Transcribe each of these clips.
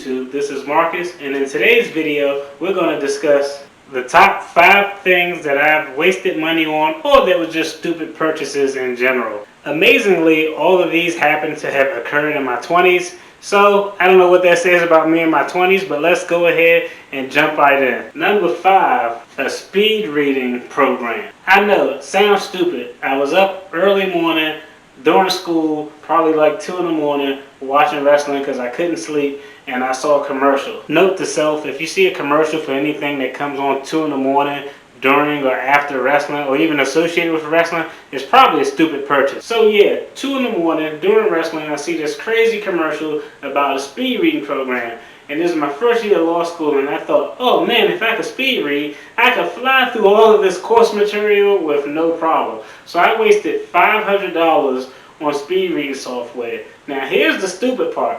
YouTube, this is Marcus, and in today's video we're going to discuss the top 5 things that I've wasted money on or that were just stupid purchases in general. Amazingly, all of these happen to have occurred in my 20s, so I don't know what that says about me in my 20s, but let's go ahead and jump right in. Number 5, a speed reading program. I know, it sounds stupid. I was up early morning during school, probably like 2 in the morning, watching wrestling because I couldn't sleep, and I saw a commercial. Note to self, if you see a commercial for anything that comes on 2 in the morning, during or after wrestling, or even associated with wrestling, it's probably a stupid purchase. So yeah, 2 in the morning, during wrestling, I see this crazy commercial about a speed reading program. And this is my first year of law school, and I thought, oh man, if I could speed read, I could fly through all of this course material with no problem. So I wasted $500 on speed reading software. Now here's the stupid part.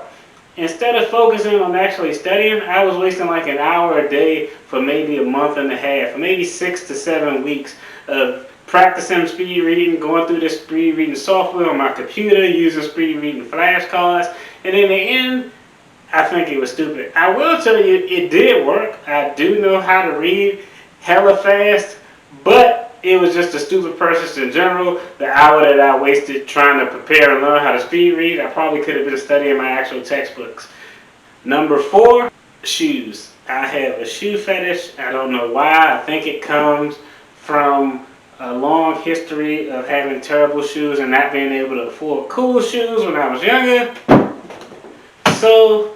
Instead of focusing on actually studying, I was wasting like an hour a day for maybe a month and a half, maybe 6 to 7 weeks of practicing speed reading, going through this speed reading software on my computer, using speed reading flashcards, and in the end, I think it was stupid. I will tell you, it did work. I do know how to read hella fast, but it was just a stupid purchase in general. The hour that I wasted trying to prepare and learn how to speed read, I probably could have been studying my actual textbooks. Number 4, shoes. I have a shoe fetish. I don't know why. I think it comes from a long history of having terrible shoes and not being able to afford cool shoes when I was younger. So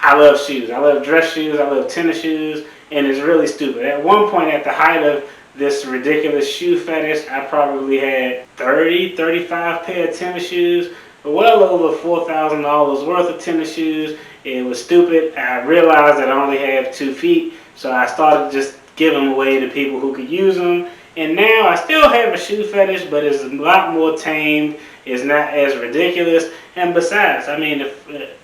I love shoes. I love dress shoes. I love tennis shoes. And it's really stupid. At one point, at the height of this ridiculous shoe fetish, I probably had 35 pair of tennis shoes. Well over $4,000 worth of tennis shoes. It was stupid. I realized that I only have 2 feet. So I started just giving them away to people who could use them. And now I still have a shoe fetish, but it's a lot more tamed. It's not as ridiculous. And besides, I mean,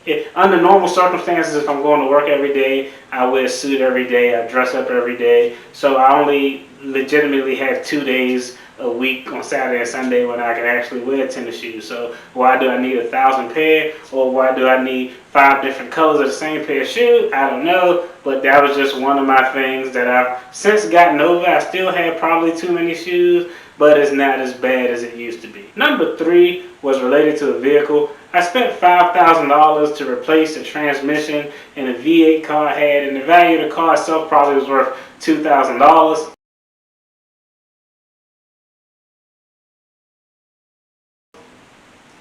if under normal circumstances, if I'm going to work every day, I wear a suit every day, I dress up every day. So I only legitimately have 2 days a week on Saturday and Sunday when I can actually wear tennis shoes. So why do I need 1,000 pair, or why do I need 5 different colors of the same pair of shoes? I don't know, but that was just one of my things that I've since gotten over. I still have probably too many shoes, but it's not as bad as it used to be. Number 3 was related to a vehicle. I spent $5,000 to replace the transmission in a V8 car I had, and the value of the car itself probably was worth $2,000.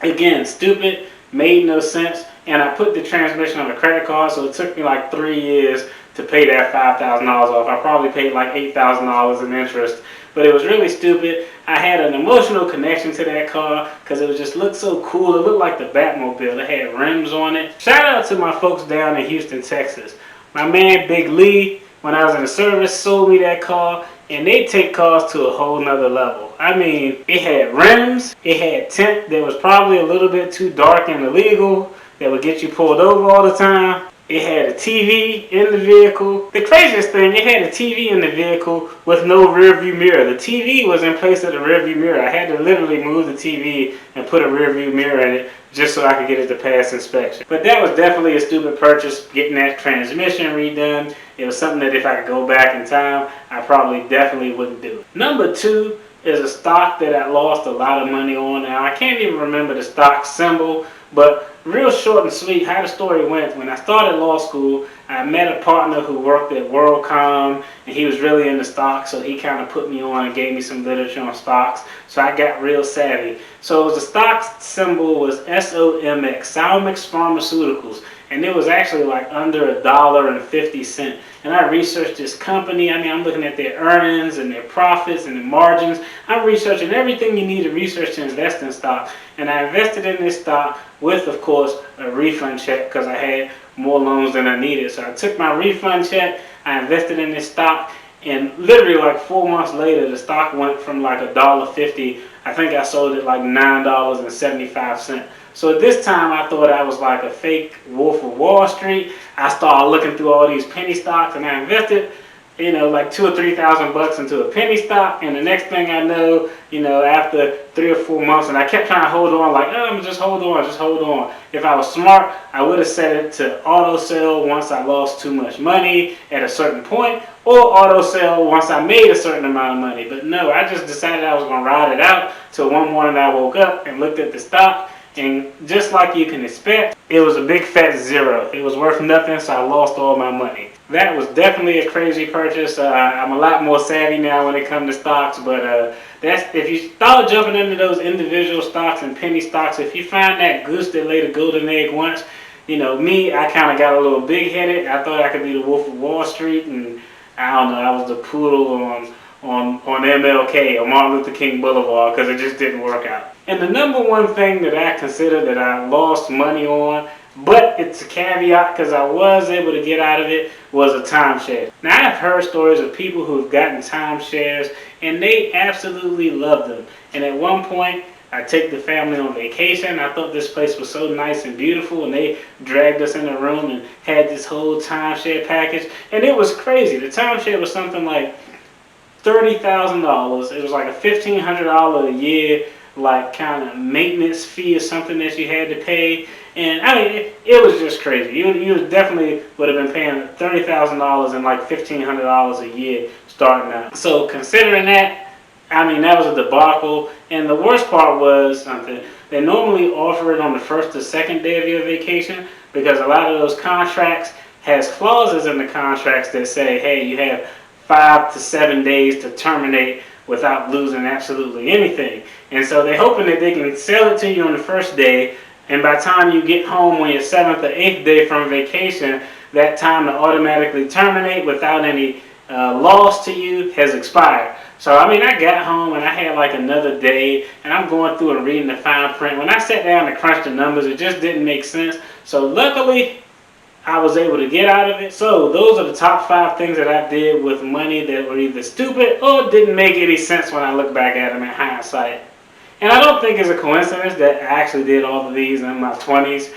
Again, stupid, made no sense, and I put the transmission on a credit card, so it took me like 3 years to pay that $5,000 off. I probably paid like $8,000 in interest, but it was really stupid. I had an emotional connection to that car because it just looked so cool. It looked like the Batmobile. It had rims on it. Shout out to my folks down in Houston, Texas. My man Big Lee, when I was in the service, sold me that car, and they take cars to a whole nother level. I mean, it had rims, it had tint that was probably a little bit too dark and illegal, that would get you pulled over all the time. It had a TV in the vehicle. The craziest thing, it had a TV in the vehicle with no rear view mirror. The TV was in place of the rear view mirror. I had to literally move the TV and put a rear view mirror in it just so I could get it to pass inspection. But that was definitely a stupid purchase, getting that transmission redone. It was something that if I could go back in time, I probably definitely wouldn't do. Number 2 is a stock that I lost a lot of money on. Now, I can't even remember the stock symbol, but real short and sweet, how the story went. When I started law school, I met a partner who worked at WorldCom, and he was really into stocks, so he kind of put me on and gave me some literature on stocks. So I got real savvy. So the stock symbol was SOMX, Salmix Pharmaceuticals, and it was actually like under $1.50. And I researched this company. I mean, I'm looking at their earnings and their profits and their margins. I'm researching everything you need to research to invest in stock. And I invested in this stock with, of course, a refund check because I had more loans than I needed. So I took my refund check, I invested in this stock, and literally like 4 months later, the stock went from like $1.50. I think I sold it like $9.75. So at this time, I thought I was like a fake Wolf of Wall Street. I started looking through all these penny stocks, and I invested like 2 or 3,000 bucks into a penny stock, and the next thing I know, after 3 or 4 months, and I kept trying to hold on, like, oh, just hold on, just hold on. If I was smart, I would have set it to auto sell once I lost too much money at a certain point, or auto sell once I made a certain amount of money. But no, I just decided I was going to ride it out till one morning I woke up and looked at the stock, and just like you can expect, it was a big fat zero. It was worth nothing, so I lost all my money. That was definitely a crazy purchase. I'm a lot more savvy now when it comes to stocks, but if you start jumping into those individual stocks and penny stocks, if you find that goose that laid a golden egg once, me, I kind of got a little big-headed. I thought I could be the Wolf of Wall Street, and I don't know, I was the poodle on MLK or Martin Luther King Boulevard, because it just didn't work out. And the number one thing that I consider that I lost money on, but it's a caveat because I was able to get out of it, was a timeshare. Now, I've heard stories of people who've gotten timeshares and they absolutely love them. And at one point, I took the family on vacation. I thought this place was so nice and beautiful, and they dragged us in the room and had this whole timeshare package. And it was crazy. The timeshare was something like $30,000. It was like a $1,500 a year, like kind of maintenance fee or something that you had to pay. And I mean, it was just crazy. You definitely would have been paying $30,000 and like $1,500 a year starting out. So considering that, I mean, that was a debacle. And the worst part was something. They normally offer it on the first or second day of your vacation, because a lot of those contracts has clauses in the contracts that say, hey, you have 5 to 7 days to terminate without losing absolutely anything. And so they're hoping that they can sell it to you on the first day, and by the time you get home on your 7th or 8th day from vacation, that time to automatically terminate without any loss to you has expired. So I mean, I got home and I had like another day, and I'm going through and reading the fine print. When I sat down to crunch the numbers, it just didn't make sense. So luckily, I was able to get out of it. So those are the top 5 things that I did with money that were either stupid or didn't make any sense when I look back at them in hindsight. And I don't think it's a coincidence that I actually did all of these in my 20s.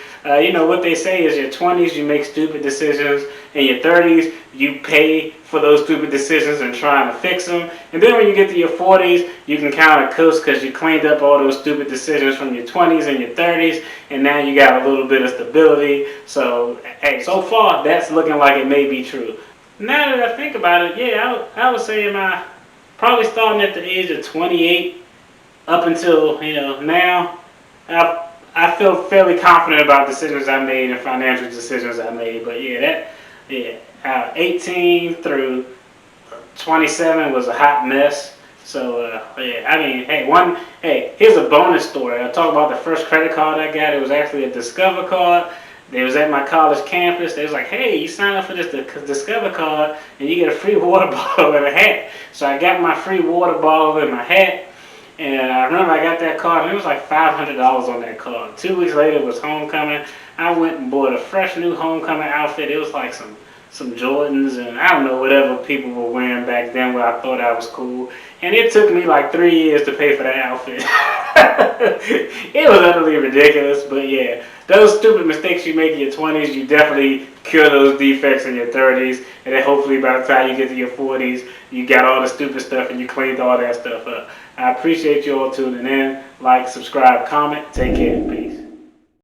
What they say is your 20s you make stupid decisions, in your 30s you pay for those stupid decisions and trying to fix them, and then when you get to your 40s you can kind of coast because you cleaned up all those stupid decisions from your 20s and your 30s, and now you got a little bit of stability. So hey, so far that's looking like it may be true. Now that I think about it, yeah, I would say probably starting at the age of 28 up until now, I feel fairly confident about decisions I made and financial decisions I made. But 18 through 27 was a hot mess. So I mean, here's a bonus story. I'll talk about the first credit card I got. It was actually a Discover card. They was at my college campus. They was like, hey, you sign up for this Discover card and you get a free water bottle and a hat. So I got my free water bottle and my hat. And I remember I got that card, and it was like $500 on that card. 2 weeks later, it was homecoming. I went and bought a fresh new homecoming outfit. It was like some Jordans and I don't know, whatever people were wearing back then where I thought I was cool. And it took me like 3 years to pay for that outfit. It was utterly ridiculous, but yeah, those stupid mistakes you make in your 20s, you definitely cure those defects in your 30s, and then hopefully by the time you get to your 40s, you got all the stupid stuff and you cleaned all that stuff up. I appreciate you all tuning in. Like, subscribe, comment. Take care. Peace.